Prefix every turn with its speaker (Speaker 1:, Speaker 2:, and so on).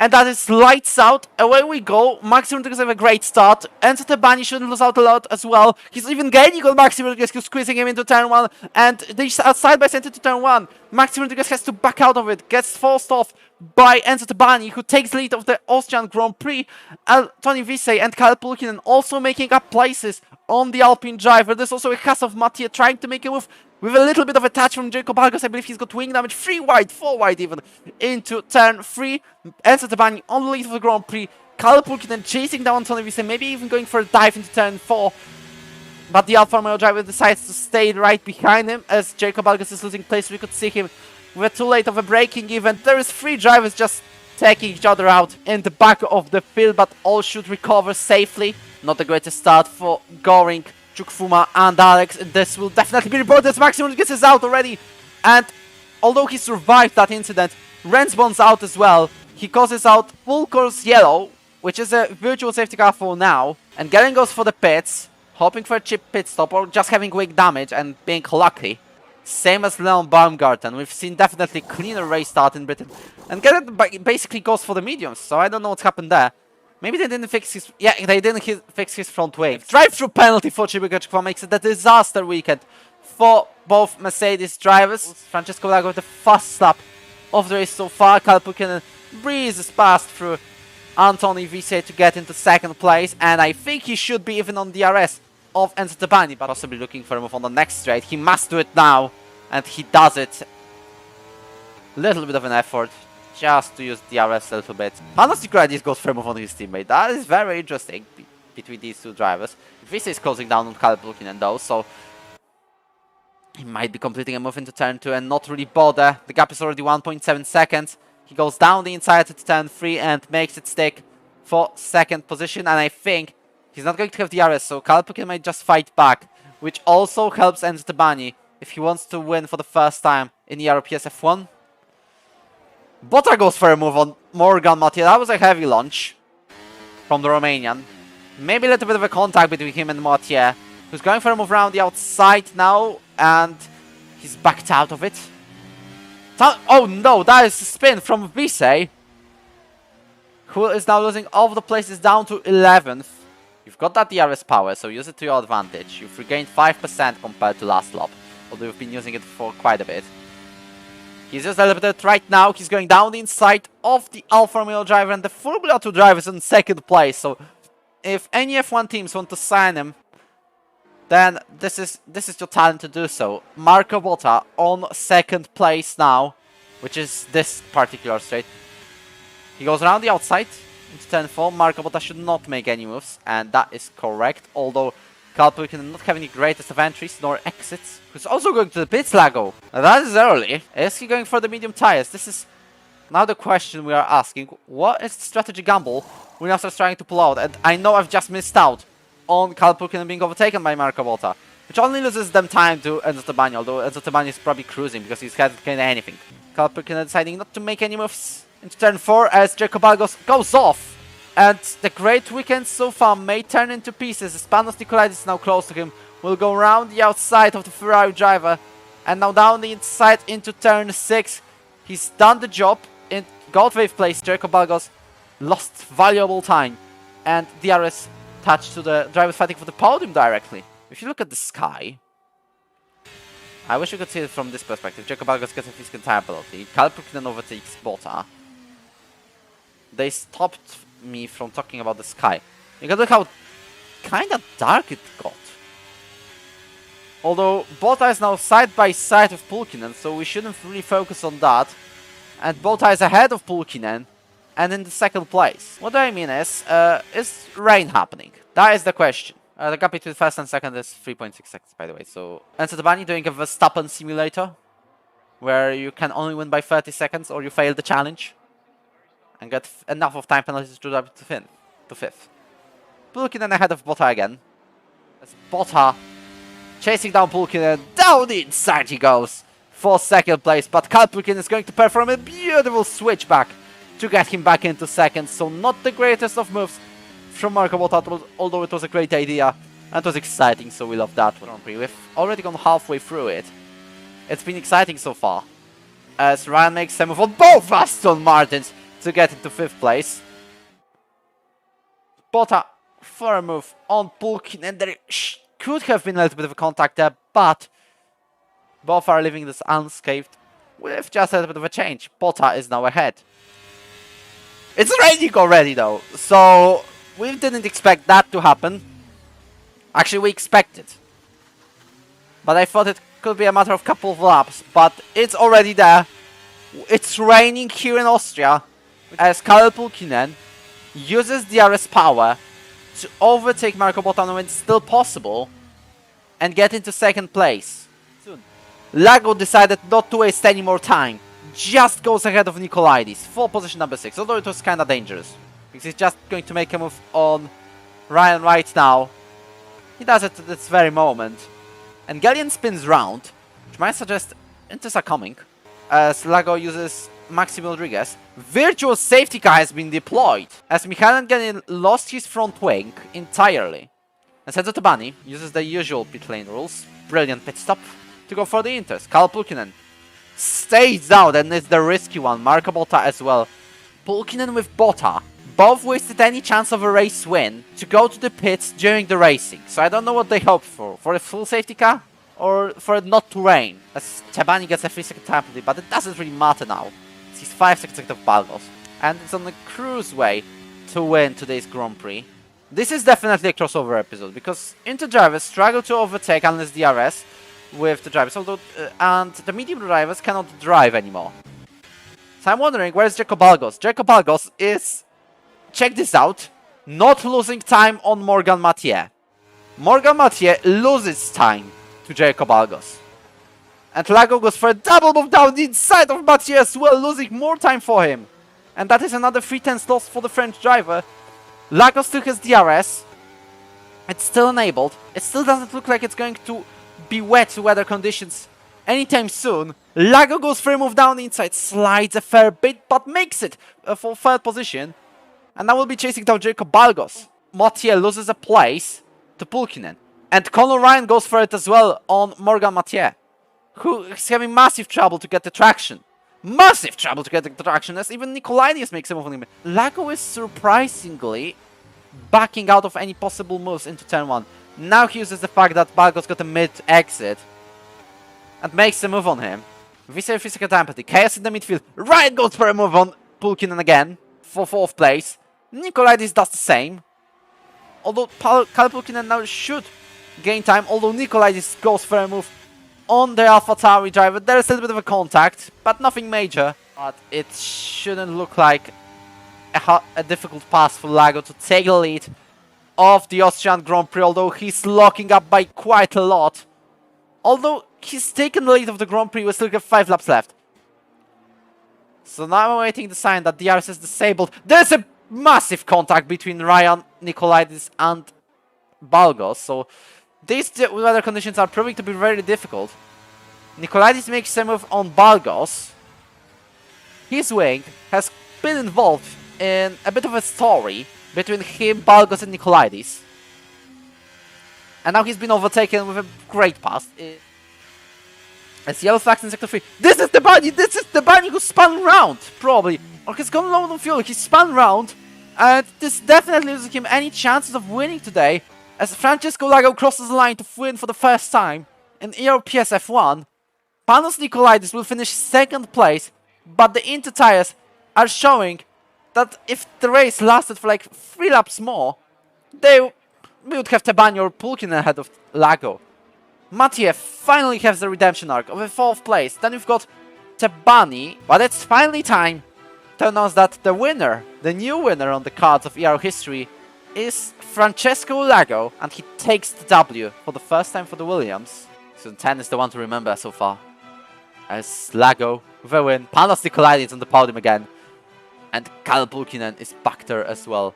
Speaker 1: And that is lights out. Away we go. Maxi Rodriguez have a great start. Enzo Tebani shouldn't lose out a lot as well. He's even gaining on Maxi Rodriguez, squeezing him into turn 1. And they are side by side into turn 1. Maxi Rodriguez has to back out of it. Gets forced off by Enzo Tebani, who takes lead of the Austrian Grand Prix. Tony Visey and Kyle Pulkkinen also making up places on the Alpine driver. There's also a cast of Mattia trying to make a move with a little bit of a touch from Jacob Argos. I believe he's got wing damage. 3 wide, 4 wide even, into turn 3. Enzo Tebani on the lead of the Grand Prix. Kyle Pulkkinen chasing down Tony Visey, maybe even going for a dive into turn 4. But the Alfa Romeo driver decides to stay right behind him as Jacob Argos is losing place. We could see him with too late of a braking event. There is 3 drivers just taking each other out in the back of the field, but all should recover safely. Not the greatest start for Goring, Chukfuma and Alex. This will definitely be reported as Maximum gets us out already. And although he survived that incident, Rensbon's out as well. He causes out full course yellow, which is a virtual safety car for now. And Garen goes for the pits, hoping for a cheap pit stop or just having weak damage and being lucky. Same as Leon Baumgarten. We've seen definitely cleaner race start in Britain. And Garen basically goes for the mediums, so I don't know what's happened there. Maybe they didn't fix his... Yeah, they didn't fix his front wing. Drive-through penalty for Chibukachkwa makes it a disaster weekend for both Mercedes drivers. Francesco Lago with the fast lap of the race so far. Kyle Pulkkinen breezes past through Anthony Visey to get into second place. And I think he should be even on DRS of Enzo Tebani, but possibly looking for a move on the next straight. He must do it now, and he does it. Little bit of an effort, just to use DRS a little bit. Panos Nicolaidis goes for a move on his teammate. That is very interesting between these two drivers. Visey is closing down on Kyle Pulkkinen though, so he might be completing a move into turn 2 and not really bother. The gap is already 1.7 seconds. He goes down the inside to turn 3 and makes it stick for second position, and I think he's not going to have DRS, so Kyle Pulkkinen might just fight back, which also helps Enzo Tebani if he wants to win for the first time in ERO PS F1. Botta goes for a move on Morgan Mattia. That was a heavy launch from the Romanian. Maybe a little bit of a contact between him and Mattia, who's going for a move around the outside now, and he's backed out of it. Oh no, that is a spin from Visey, who is now losing all of the places down to 11th. You've got that DRS power, so use it to your advantage. You've regained 5% compared to last lap, although you've been using it for quite a bit. He's just a little bit right now. He's going down the inside of the Alfa Romeo driver, and the Formula 2 driver is in second place. So if any F1 teams want to sign him, then this is your talent to do so. Marco Botta on second place now, which is this particular straight. He goes around the outside into turn 4. Marco Botta should not make any moves, and that is correct. Although Kyle Pulkkinen not having the greatest of entries nor exits. Who's also going to the pits, Lago. Now that is early. Is he going for the medium tires? This is now the question we are asking. What is the strategy gamble we now start trying to pull out? And I know I've just missed out on Kyle Pulkkinen being overtaken by Marco Botta, which only loses them time to Enzo Tebani, although Enzo Tebani is probably cruising because he's hasn't gained anything. Kyle Pulkkinen deciding not to make any moves into turn 4 as Jacob Argos goes off. And the great weekend so far may turn into pieces as Panos Nicolaidis is now close to him. Will go around the outside of the Ferrari driver and now down the inside into turn 6. He's done the job in Goldwave place. Jacob Argos lost valuable time and DRS touched to the drivers fighting for the podium directly. If you look at the sky, I wish you could see it from this perspective. Jacob Argos gets a physical time penalty. Kyle Pulkkinen overtakes Botta. They stopped me from talking about the sky. You can look how kind of dark it got. Although Botta is now side by side with Pulkkinen, so we shouldn't really focus on that. And Botta is ahead of Pulkkinen and in the second place. What I mean is rain happening? That is the question. The gap between first and second is 3.6 seconds, by the way. So Enzo Tebani doing a Verstappen simulator, where you can only win by 30 seconds or you fail the challenge and get enough of time penalties to drop to fifth. Pulkkinen ahead of Botta again. As Botta chasing down Pulkkinen, down the inside he goes for second place. But Kyle Pulkkinen is going to perform a beautiful switchback to get him back into second. So not the greatest of moves from Marco Botta, although it was a great idea and it was exciting, so we love that one. We've already gone halfway through it. It's been exciting so far, as Ryan makes a move on both Aston Martins. to get into 5th place. Bota for a move on Pulkin, and there could have been a little bit of a contact there, but both are leaving this unscathed with just a little bit of a change. Bota is now ahead. It's raining already though, so we didn't expect that to happen. Actually, we expected, but I thought it could be a matter of couple of laps, but it's already there. It's raining here in Austria as Kalle Pulkkinen uses DRS power to overtake Marco Bottas when it's still possible and get into 2nd place. Soon. Lago decided not to waste any more time. Just goes ahead of Nikolaidis for position number 6, although it was kinda dangerous because he's just going to make a move on Ryan right now. He does it at this very moment. And Gallian spins round, which might suggest Inters are coming, as Lago uses Maxime Rodriguez. Virtual safety car has been deployed, as Michael Gallian lost his front wing entirely. And Senzo Tabani uses the usual pit lane rules, brilliant pit stop, to go for the Inters. Kalle Pulkkinen stays down, and it's the risky one, Marco Bottas as well. Pulkkinen with Bottas both wasted any chance of a race win to go to the pits during the racing. So I don't know what they hoped for a full safety car or for it not to rain, as Tabani gets a 3-second time penalty, but it doesn't really matter now. He's 5 seconds ahead of Balgos, and it's on a cruise way to win today's Grand Prix. This is definitely a crossover episode, because Inter drivers struggle to overtake unless DRS with the drivers, although and the medium drivers cannot drive anymore. So I'm wondering, where's Jacob Balgos? Jacob Balgos is, check this out, not losing time on Morgan Mathieu. Morgan Mathieu loses time to Jacob Balgos. And Lago goes for a double move down the inside of Mathieu as well, losing more time for him. And that is another 3/10 loss for the French driver. Lago still has DRS. It's still enabled. It still doesn't look like it's going to be wet weather conditions anytime soon. Lago goes for a move down the inside, slides a fair bit, but makes it for 3rd position. And now we'll be chasing down Jacob Balgos. Mathieu loses a place to Pulkkinen. And Conor Ryan goes for it as well on Morgan Mathieu, who is having massive trouble to get the traction. Massive trouble to get the traction, as even Nikolaidis makes a move on him. Lago is surprisingly backing out of any possible moves into turn 1. Now he uses the fact that Balgos got a mid-exit and makes a move on him. Visser physical empathy. Chaos in the midfield. Ryan goes for a move on Pulkkinen again for 4th place. Nikolaidis does the same. Although Kalle Pulkkinen now should gain time, although Nikolaidis goes for a move on the AlphaTauri driver. There is a little bit of a contact, but nothing major. But it shouldn't look like a difficult pass for Lago to take the lead of the Austrian Grand Prix, although he's locking up by quite a lot. Although he's taken the lead of the Grand Prix, we still have 5 laps left. So now I'm awaiting the sign that DRS is disabled. There's a massive contact between Ryan, Nikolaidis and Balgos, so these weather conditions are proving to be very difficult. Nikolaidis makes a move on Balgos. His wing has been involved in a bit of a story between him, Balgos and Nikolaidis. And now he's been overtaken with a great pass. It's yellow flags in sector 3. This is the bunny who spun round, probably. Or he's gone low on fuel, he spun round. And this definitely loses him any chances of winning today, as Francesco Lago crosses the line to win for the first time in ERO PS F1. Panos Nikolaidis will finish 2nd place, but the Inter tires are showing that if the race lasted for like 3 laps more, we would have Tabani or Pulkkinen ahead of Lago. Mathieu finally has the redemption arc of a 4th place. Then we've got Tabani, but it's finally time to announce that the winner, the new winner on the cards of ERO history, is Francesco Lago, and he takes the W for the first time for the Williams. So 10 is the one to remember so far, as Lago with a win. Panos Nikolaidis on the podium again, and Kalle Pulkkinen is back there as well.